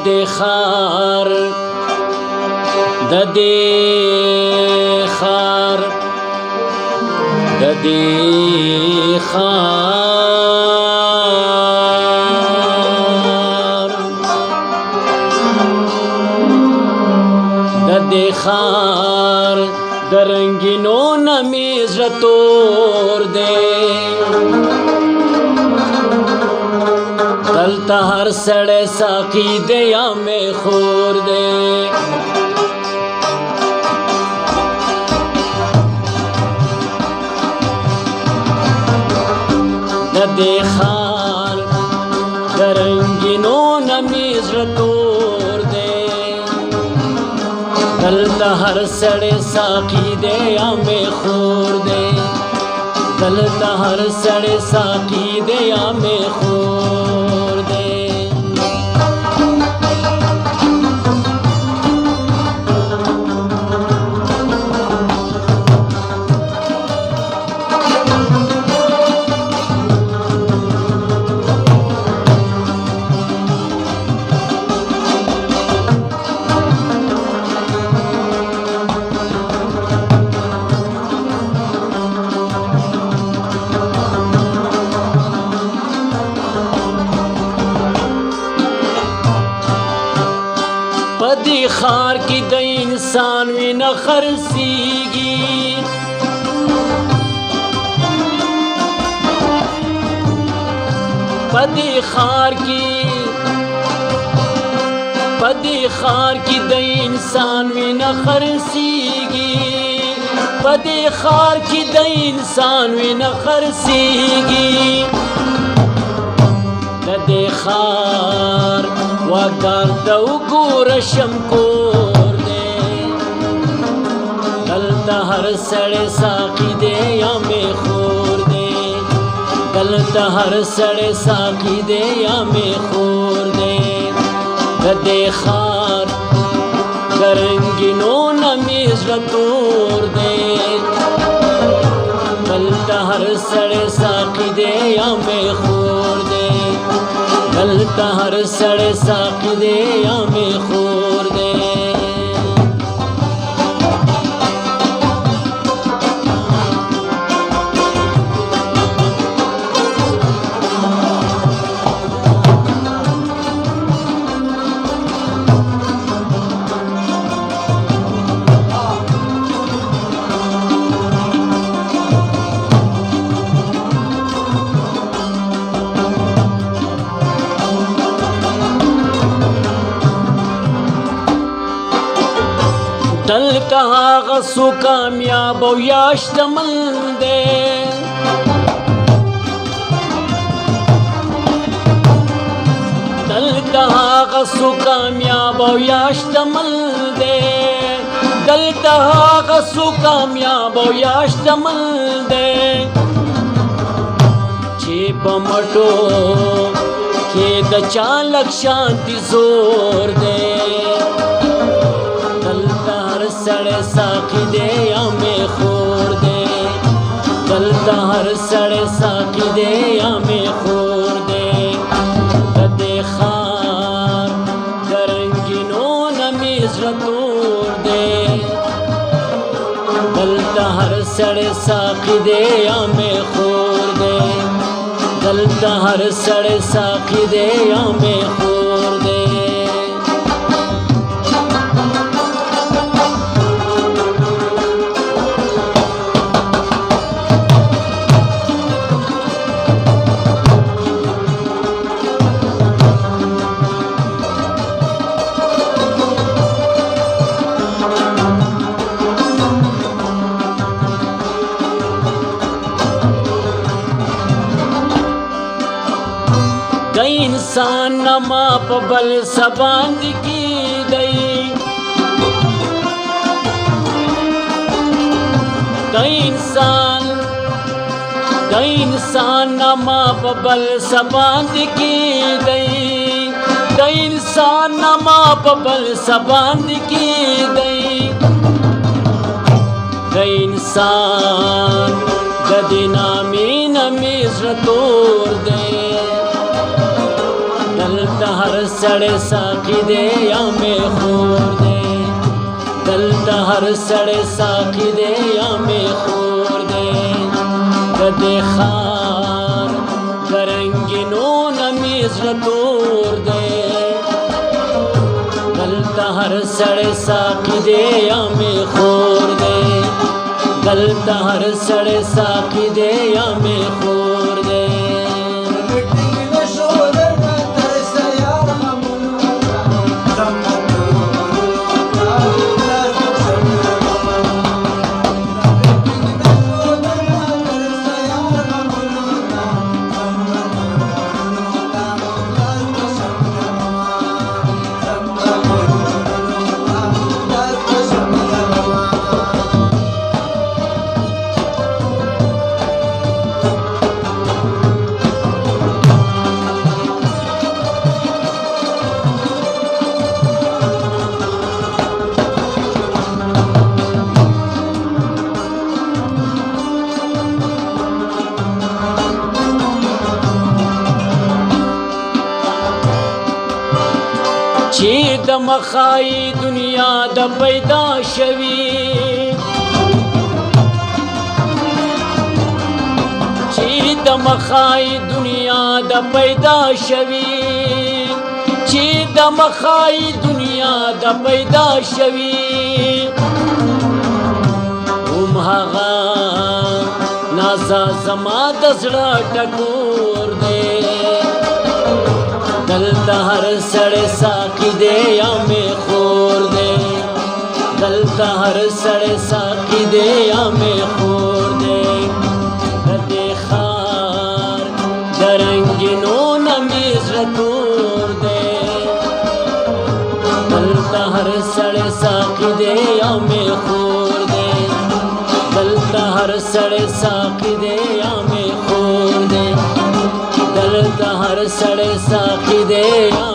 دې خار د دې خار د دې خار د دې خار د رنگینو نمی زړه تور دی دلته هر سړی ساقي دی یا می خور دی د دې خار د رنگینو نمی زړه تور دی دلته هر سړی ساقي دی یا می خور دی دلته هر سړی ساقي دی یا می خور دی پدی خار کی د انسان وینه خرسیږي پدی خار کی د انسان وینه خرسیږي پدی خار کی د انسان وینه خرسیږي د دې خار واګار د وګوره شمکور دی دلته هر سړی ساقي دی یا می خور دی دلته هر سړی ساقي دی یا می خور دی د دې خار د رنګینو نمی زړه تور دی دلته هر سړی ساقي دی یا می خور دی دلته هر سړی ساقي دی یا می خور دی دلته هغه څو کامیاب او یا شتمن دی دلته هغه څو کامیاب او یا شتمن دی دلته هغه څو کامیاب او یا شتمن دی چې په مټو کې د چا لږ شانتي زور دی سړی ساقي دی یا می خور دی دلته هر سړی ساقي دی یا می خور دی د دې خار د رنګینو نمی زړه تور دی دلته هر سړی ساقي دی یا می خور دی دلته هر سړی ساقي دی یا می خور دی د انسان نما په بل سباند کی دی د انسان نما په بل سباند کی دی د انسان نما په بل سباند کی دی د انسان د دینامي نمی زړه تور دی دلته هر सड़े साकी दे या में खूर दे दलता हर सड़े साकी दे या में खूर दे गदे खार गरंगिनो नमीज रतूर दे दलता हर सड़े साकी दे या में खूर दे दलता हर सड़े साकी दे या में खूर दे چې د مخای دنیا د پیدا شوي چې د مخای دنیا د پیدا شوي چې د مخای دنیا د پیدا شوي هم هغه نازا زما د زړه ټکور دی دلتا हर सड़े साकी दे या में खूर दे दलता हर सड़े साकी दे या में खूर दे गदे खार दरंगिनो नमीज रतूर दे दलता हर सड़े साकी दे या में खूर दे दलता हर सड़े साकी दे या में खूर दे दलता हर सड़े साकी दे या